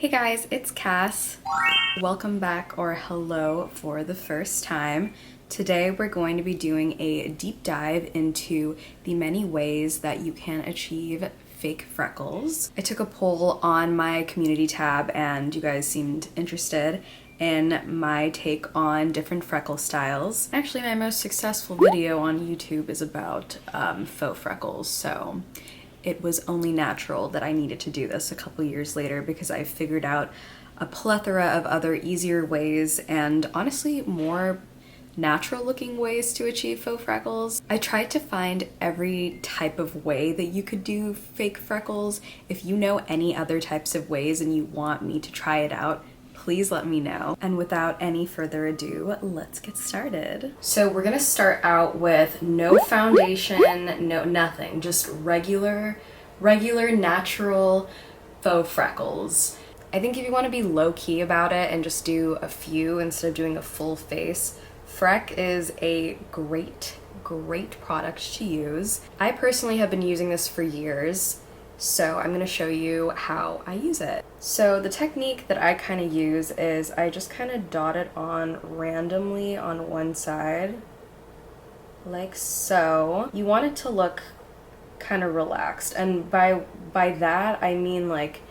Hey guys, it's Cass. Welcome back, or hello for the first time. Today we're going to be doing a deep dive into the many ways that you can achieve fake freckles. I took a poll on my community tab and you guys seemed interested in my take on different freckle styles. Actually, my most successful video on YouTube is about faux freckles, so it was only natural that I needed to do this a couple years later because I figured out a plethora of other easier ways and honestly more natural looking ways to achieve faux freckles. I tried to find every type of way that you could do fake freckles. If you know any other types of ways and you want me to try it out, please let me know. And without any further ado, let's get started. So we're gonna start out with no foundation, no nothing, just regular natural faux freckles. I think if you want to be low-key about it and just do a few instead of doing a full face, Freck is a great product to use. I personally have been using this for years, so I'm going to show you how I use it. So the technique that I kind of use is I just kind of dot it on randomly on one side, like so. You want it to look kind of relaxed, and by that I mean like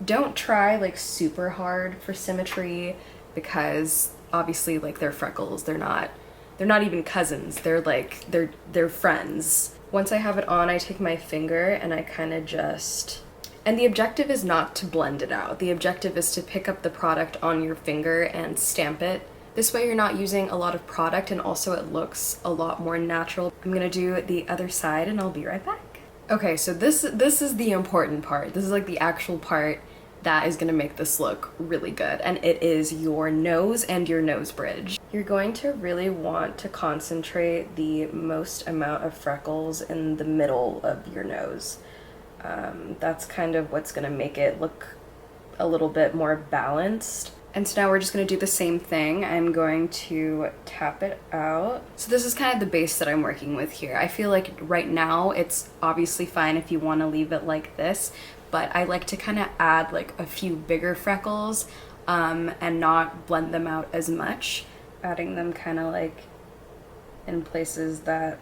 don't try like super hard for symmetry because obviously like they're freckles, they're not even cousins, they're friends. Once I have it on, I take my finger and I kind of just, and the objective is not to blend it out. The objective is to pick up the product on your finger and stamp it. This way you're not using a lot of product and also it looks a lot more natural. I'm gonna do the other side and I'll be right back. Okay, so this is the important part. This is like the actual part that is gonna make this look really good, and it is your nose and your nose bridge. You're going to really want to concentrate the most amount of freckles in the middle of your nose. That's kind of what's gonna make it look a little bit more balanced. And so now we're just gonna do the same thing. I'm going to tap it out. So this is kind of the base that I'm working with here. I feel like right now it's obviously fine if you wanna leave it like this, but I like to kind of add like a few bigger freckles and not blend them out as much, adding them kind of like in places that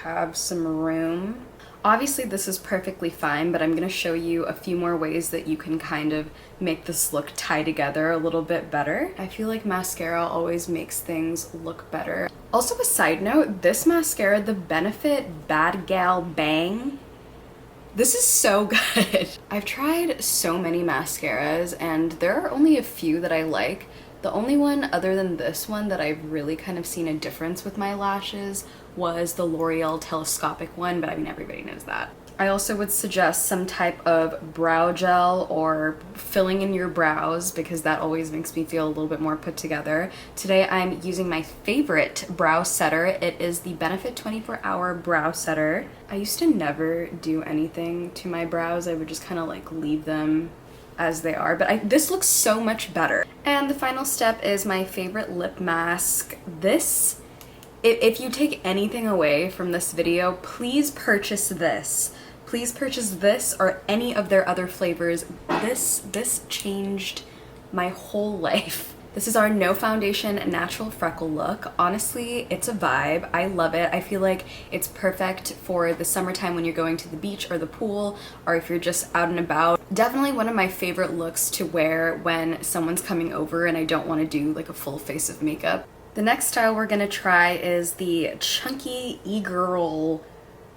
have some room. Obviously this is perfectly fine, but I'm going to show you a few more ways that you can kind of make this look tie together a little bit better. I feel like mascara always makes things look better. Also, a side note, this mascara, the Benefit Bad Gal Bang, this is so good. I've tried so many mascaras and there are only a few that I like. The only one other than this one that I've really kind of seen a difference with my lashes was the L'Oreal telescopic one, but I mean everybody knows that. I also would suggest some type of brow gel or filling in your brows because that always makes me feel a little bit more put together. Today I'm using my favorite brow setter. It is the Benefit 24-Hour Brow Setter. I used to never do anything to my brows. I would just kind of like leave them as they are, but this looks so much better. And the final step is my favorite lip mask. This, if you take anything away from this video, please purchase this. Please purchase this or any of their other flavors. This changed my whole life. This is our no foundation natural freckle look. Honestly, it's a vibe. I love it. I feel like it's perfect for the summertime when you're going to the beach or the pool, or if you're just out and about. Definitely one of my favorite looks to wear when someone's coming over and I don't want to do like a full face of makeup. The next style we're gonna try is the chunky e-girl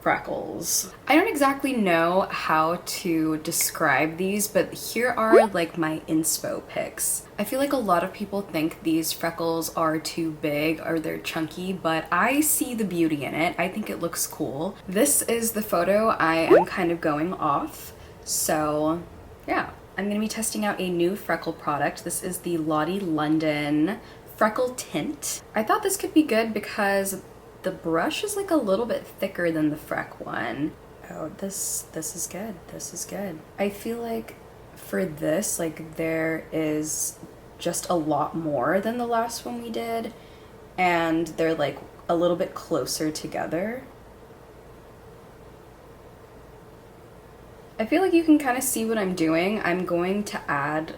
freckles. I don't exactly know how to describe these, but here are like my inspo pics. I feel like a lot of people think these freckles are too big or they're chunky, but I see the beauty in it. I think it looks cool. This is the photo I am kind of going off. So yeah, I'm gonna be testing out a new freckle product. This is the Lottie London Freckle Tint. I thought this could be good because the brush is like a little bit thicker than the Freck one. Oh, this is good. This is good. I feel like for this, like there is just a lot more than the last one we did, and they're like a little bit closer together. I feel like you can kind of see what I'm doing. I'm going to add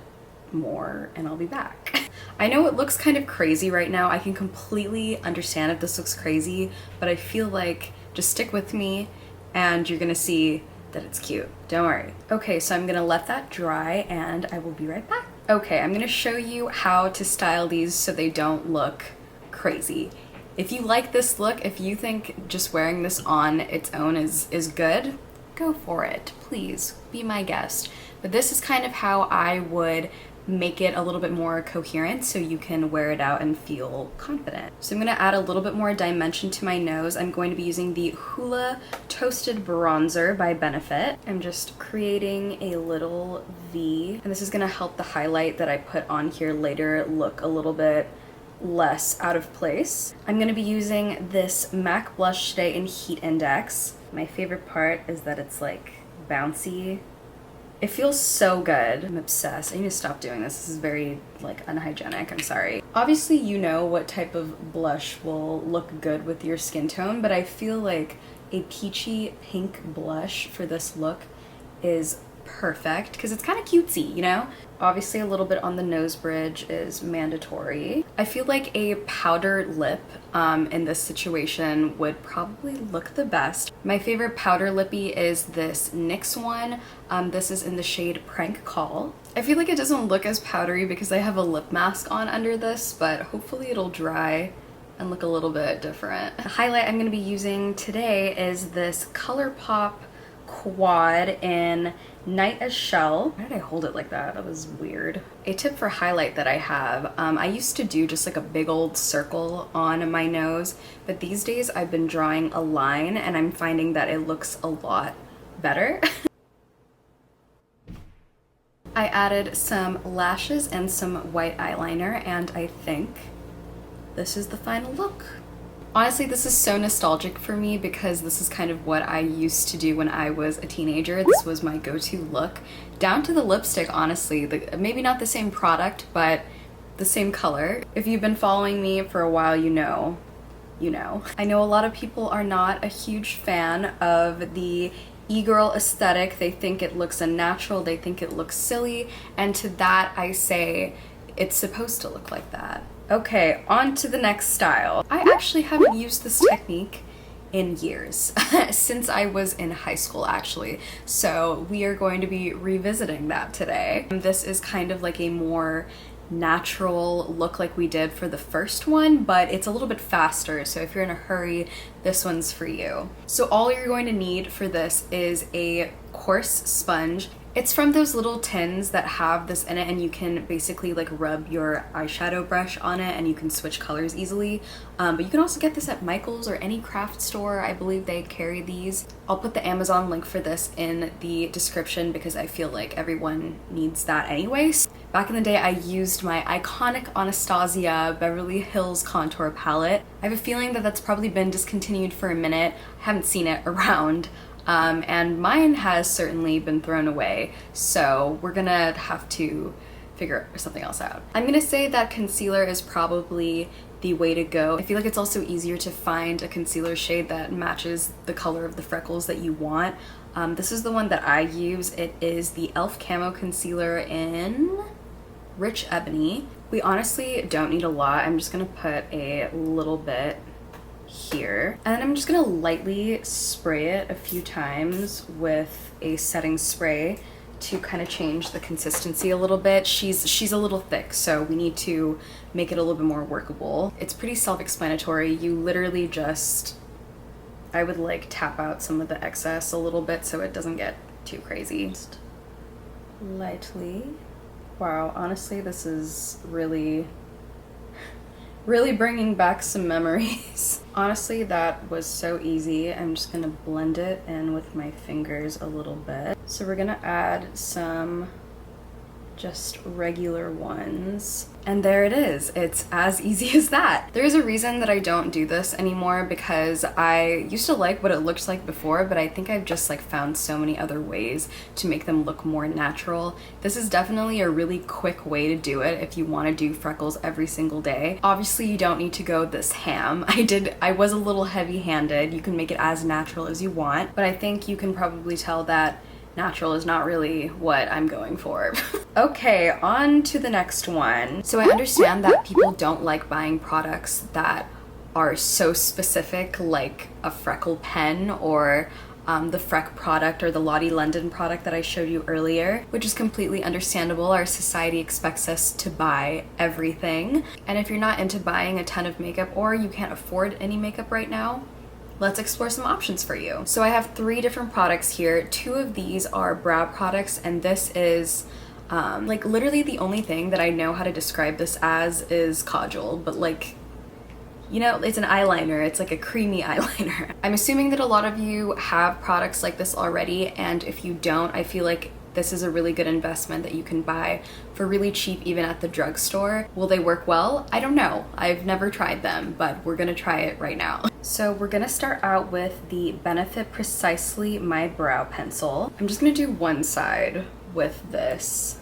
more and I'll be back. I know it looks kind of crazy right now. I can completely understand if this looks crazy, but I feel like just stick with me and you're gonna see that it's cute. Don't worry. Okay, so I'm gonna let that dry and I will be right back. Okay, I'm gonna show you how to style these so they don't look crazy. If you like this look, if you think just wearing this on its own is good, go for it. Please be my guest. But this is kind of how I would make it a little bit more coherent so you can wear it out and feel confident. So I'm gonna add a little bit more dimension to my nose. I'm going to be using the Hoola Toasted Bronzer by Benefit. I'm just creating a little V, and this is gonna help the highlight that I put on here later look a little bit less out of place. I'm gonna be using this MAC blush today in Heat Index. My favorite part is that it's like bouncy. It feels so good. I'm obsessed. I need to stop doing this. This is very like unhygienic. I'm sorry. Obviously you know what type of blush will look good with your skin tone, but I feel like a peachy pink blush for this look is perfect because it's kind of cutesy, you know? Obviously a little bit on the nose bridge is mandatory. I feel like a powder lip in this situation would probably look the best. My favorite powder lippy is this NYX one. This is in the shade Prank Call. I feel like it doesn't look as powdery because I have a lip mask on under this, but hopefully it'll dry and look a little bit different. The highlight I'm going to be using today is this ColourPop Quad in Night as Shell. Why did I hold it like that? That was weird. A tip for highlight that I have, I used to do just like a big old circle on my nose, but these days I've been drawing a line and I'm finding that it looks a lot better. I added some lashes and some white eyeliner and I think this is the final look. Honestly, this is so nostalgic for me because this is kind of what I used to do when I was a teenager. This was my go-to look. Down to the lipstick, honestly. Maybe not the same product, but the same color. If you've been following me for a while, you know. I know a lot of people are not a huge fan of the e-girl aesthetic. They think it looks unnatural, they think it looks silly, and to that I say it's supposed to look like that. Okay, on to the next style. I actually haven't used this technique in years, since I was in high school actually, so we are going to be revisiting that today. This is kind of like a more natural look like we did for the first one, but it's a little bit faster, so if you're in a hurry, this one's for you. So all you're going to need for this is a coarse sponge. It's from those little tins that have this in it, and you can basically like rub your eyeshadow brush on it and you can switch colors easily. But you can also get this at Michael's or any craft store. I believe they carry these. I'll put the Amazon link for this in the description because I feel like everyone needs that anyways. Back in the day, I used my iconic Anastasia Beverly Hills contour palette. I have a feeling that that's probably been discontinued for a minute. I haven't seen it around. And mine has certainly been thrown away, so we're gonna have to figure something else out. I'm gonna say that concealer is probably the way to go. I feel like it's also easier to find a concealer shade that matches the color of the freckles that you want. This is the one that I use. It is the e.l.f. Camo Concealer in Rich Ebony. We honestly don't need a lot. I'm just gonna put a little bit here, and then I'm just gonna lightly spray it a few times with a setting spray to kind of change the consistency a little bit. She's a little thick, so we need to make it a little bit more workable. It's pretty self-explanatory. You literally just, I would like tap out some of the excess a little bit so it doesn't get too crazy. Just lightly. Wow, honestly, this is really bringing back some memories. Honestly, that was so easy. I'm just gonna blend it in with my fingers a little bit. So we're gonna add some just regular ones. And there it is. It's as easy as that. There's a reason that I don't do this anymore because I used to like what it looked like before, but I think I've just like found so many other ways to make them look more natural. This is definitely a really quick way to do it if you want to do freckles every single day. Obviously, you don't need to go this ham. I was a little heavy-handed. You can make it as natural as you want, but I think you can probably tell that natural is not really what I'm going for. Okay, on to the next one. So I understand that people don't like buying products that are so specific, like a freckle pen or the Freck product or the Lottie London product that I showed you earlier, which is completely understandable. Our society expects us to buy everything. And if you're not into buying a ton of makeup or you can't afford any makeup right now, let's explore some options for you. So I have 3 different products here. 2 of these are brow products, and this is like literally the only thing that I know how to describe this as is Kajal, but like, you know, it's an eyeliner. It's like a creamy eyeliner. I'm assuming that a lot of you have products like this already, and if you don't, I feel like this is a really good investment that you can buy for really cheap even at the drugstore. Will they work well? I don't know. I've never tried them, but we're gonna try it right now. So we're gonna start out with the Benefit Precisely My Brow Pencil. I'm just gonna do one side with this.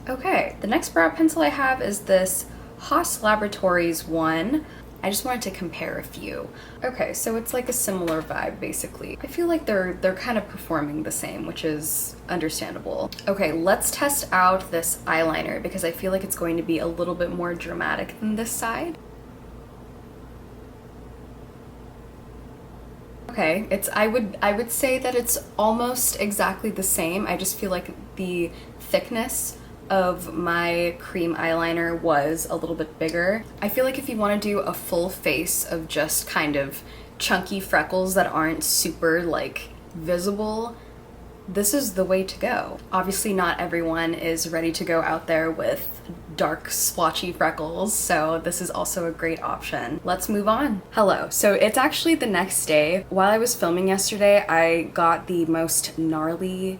Okay, the next brow pencil I have is this Haas Laboratories one. I just wanted to compare a few. Okay, so it's like a similar vibe basically. I feel like they're kind of performing the same, which is understandable. Okay, let's test out this eyeliner because I feel like it's going to be a little bit more dramatic than this side. Okay, I would say that it's almost exactly the same. I just feel like the thickness of my cream eyeliner was a little bit bigger. I feel like if you want to do a full face of just kind of chunky freckles that aren't super like visible, this is the way to go. Obviously not everyone is ready to go out there with dark splotchy freckles, so this is also a great option. Let's move on. Hello, so it's actually the next day. While I was filming yesterday, I got the most gnarly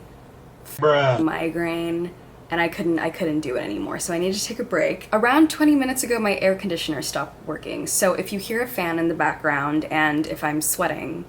migraine and I couldn't do it anymore, so I needed to take a break. Around 20 minutes ago, my air conditioner stopped working, so if you hear a fan in the background and if I'm sweating,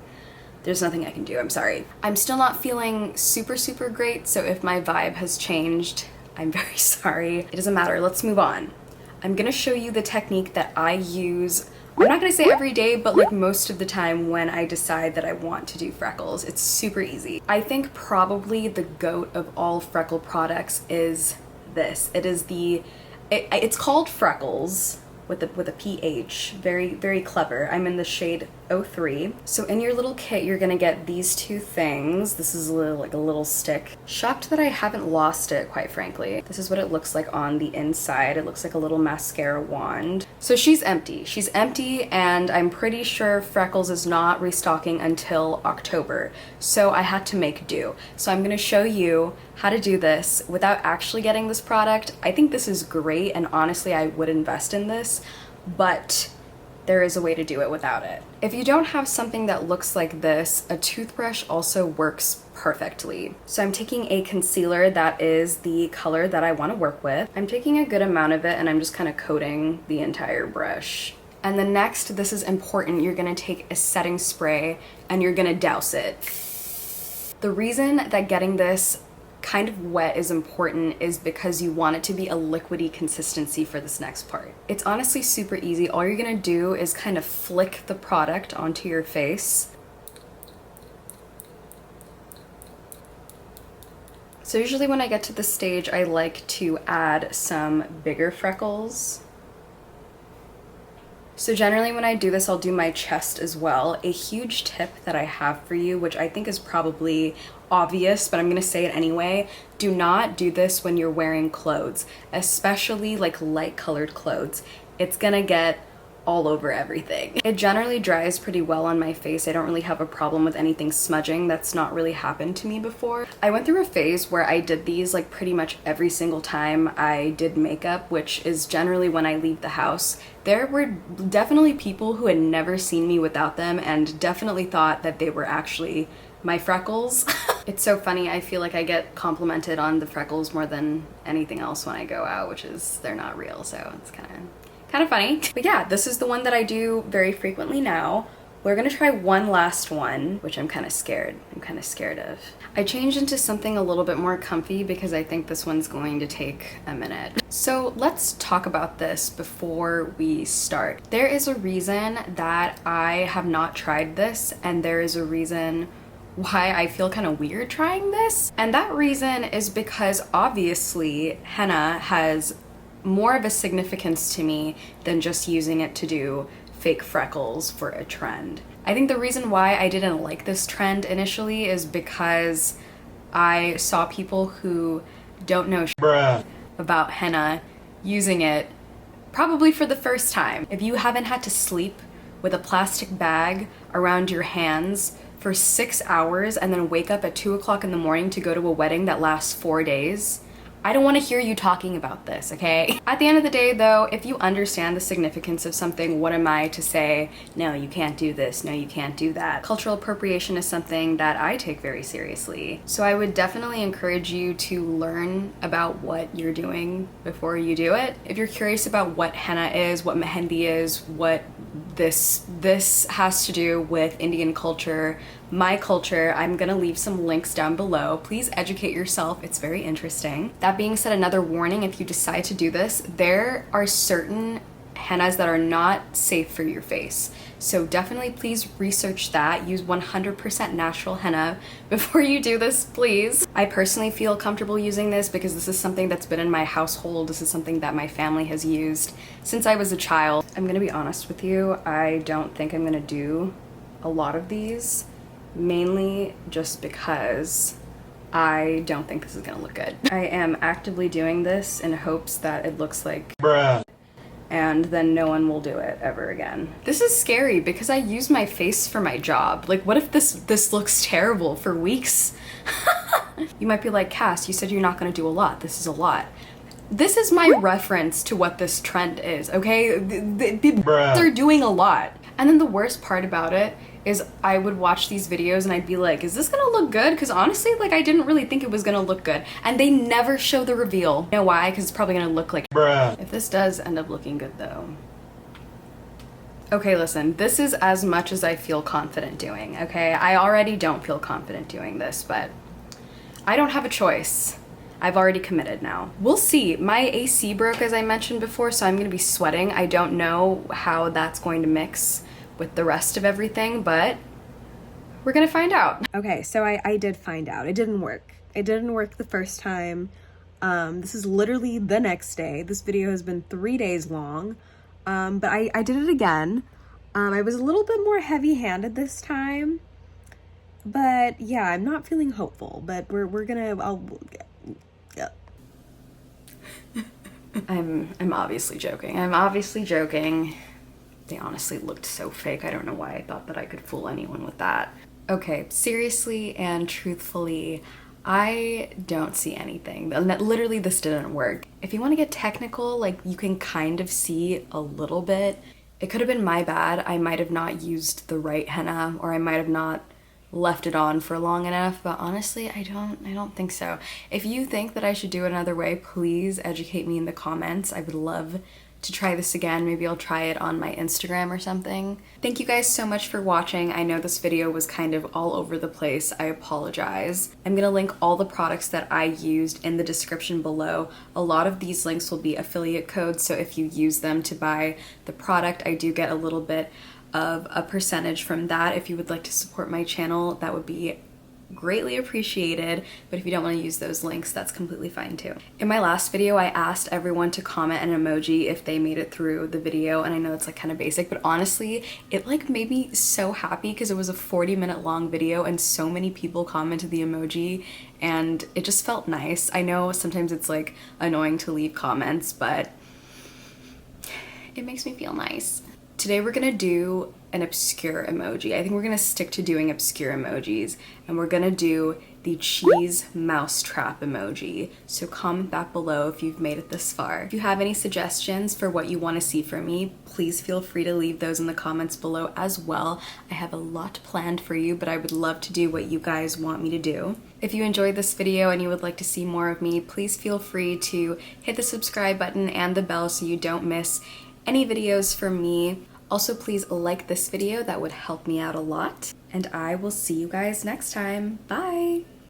there's nothing I can do, I'm sorry. I'm still not feeling super great, so if my vibe has changed, I'm very sorry. It doesn't matter, let's move on. I'm gonna show you the technique that I use, I'm not gonna say every day, but like most of the time when I decide that I want to do freckles. It's super easy. I think probably the GOAT of all freckle products is this. It's called Freckles with a PH. Very clever. I'm in the shade 03. So in your little kit, you're gonna get these 2 things. This is like a little stick. Shocked that I haven't lost it, quite frankly. This is what it looks like on the inside. It looks like a little mascara wand. So she's empty. She's empty, and I'm pretty sure Freckles is not restocking until October. So I had to make do. So I'm gonna show you how to do this without actually getting this product. I think this is great, and honestly, I would invest in this, but there is a way to do it without it. If you don't have something that looks like this, a toothbrush also works perfectly. So I'm taking a concealer that is the color that I want to work with. I'm taking a good amount of it and I'm just kind of coating the entire brush. And then next, this is important, you're gonna take a setting spray and you're gonna douse it. The reason that getting this kind of wet is important is because you want it to be a liquidy consistency for this next part. It's honestly super easy. All you're gonna do is kind of flick the product onto your face. So usually when I get to this stage, I like to add some bigger freckles. So generally when I do this, I'll do my chest as well. A huge tip that I have for you, which I think is probably obvious, but I'm gonna say it anyway, do not do this when you're wearing clothes, especially like light colored clothes. It's gonna get all over everything. It generally dries pretty well on my face. I don't really have a problem with anything smudging. That's not really happened to me before. I went through a phase where I did these like pretty much every single time I did makeup, which is generally when I leave the house. There were definitely people who had never seen me without them and definitely thought that they were actually my freckles. It's so funny, I feel like I get complimented on the freckles more than anything else when I go out, which is they're not real, so it's kind of funny. But yeah, this is the one that I do very frequently now. We're gonna try one last one, which I'm kind of scared of. I changed into something a little bit more comfy because I think this one's going to take a minute. So let's talk about this before we start. There is a reason that I have not tried this, and there is a reason why I feel kind of weird trying this. And that reason is because obviously henna has more of a significance to me than just using it to do fake freckles for a trend. I think the reason why I didn't like this trend initially is because I saw people who don't know about henna using it probably for the first time. If you haven't had to sleep with a plastic bag around your hands for 6 hours and then wake up at 2 o'clock in the morning to go to a wedding that lasts 4 days, I don't want to hear you talking about this, okay? At the end of the day though, if you understand the significance of something, what am I to say, no, you can't do this, no, you can't do that? Cultural appropriation is something that I take very seriously. So I would definitely encourage you to learn about what you're doing before you do it. If you're curious about what henna is, what mehendi is, what this has to do with Indian culture, my culture, I'm gonna leave some links down below. Please educate yourself, it's very interesting. That being said, another warning, if you decide to do this, there are certain hennas that are not safe for your face. So definitely please research that. Use 100% natural henna before you do this, please. I personally feel comfortable using this because this is something that's been in my household. This is something that my family has used since I was a child. I'm gonna be honest with you, I don't think I'm gonna do a lot of these, mainly just because I don't think this is gonna look good. I am actively doing this in hopes that it looks like bruh, and then no one will do it ever again. This is scary because I use my face for my job. Like, what if this looks terrible for weeks? You might be like, Cass, you said you're not gonna do a lot. This is a lot. This is my reference to what this trend is, okay? They're doing a lot. And then the worst part about it is I would watch these videos and I'd be like, is this gonna look good? Because honestly, like, I didn't really think it was gonna look good. And they never show the reveal. You know why? Because it's probably gonna look like bruh. If this does end up looking good though. Okay, listen, this is as much as I feel confident doing, okay? I already don't feel confident doing this, but I don't have a choice. I've already committed now. We'll see. My AC broke, as I mentioned before, so I'm gonna be sweating. I don't know how that's going to mix with the rest of everything, but we're gonna find out. Okay, so I did find out. It didn't work. It didn't work the first time. This is literally the next day. This video has been 3 days long, but I did it again. I was a little bit more heavy-handed this time, but yeah, I'm not feeling hopeful, but we're gonna, yeah. I'm obviously joking. I'm obviously joking. They honestly looked so fake. I don't know why I thought that I could fool anyone with that. Okay, seriously and truthfully, I don't see anything. Literally, this didn't work. If you want to get technical, like, you can kind of see a little bit. It could have been my bad. I might have not used the right henna, or I might have not left it on for long enough, but honestly, I don't think so. If you think that I should do it another way, please educate me in the comments. I would love to try this again. Maybe I'll try it on my Instagram or something. Thank you guys so much for watching. I know this video was kind of all over the place. I apologize. I'm gonna link all the products that I used in the description below. A lot of these links will be affiliate codes, so if you use them to buy the product, I do get a little bit of a percentage from that. If you would like to support my channel, that would be greatly appreciated, but if you don't want to use those links, that's completely fine too. In my last video, I asked everyone to comment an emoji if they made it through the video, and I know it's like kind of basic, but honestly, it like made me so happy because it was a 40-minute long video and so many people commented the emoji, and it just felt nice. I know sometimes it's like annoying to leave comments, but it makes me feel nice. Today we're gonna do an obscure emoji. I think we're gonna stick to doing obscure emojis, and we're gonna do the cheese mousetrap emoji. So comment back below if you've made it this far. If you have any suggestions for what you want to see from me, please feel free to leave those in the comments below as well. I have a lot planned for you, but I would love to do what you guys want me to do. If you enjoyed this video and you would like to see more of me, please feel free to hit the subscribe button and the bell so you don't miss any videos from me. Also, please like this video, that would help me out a lot. And I will see you guys next time. Bye!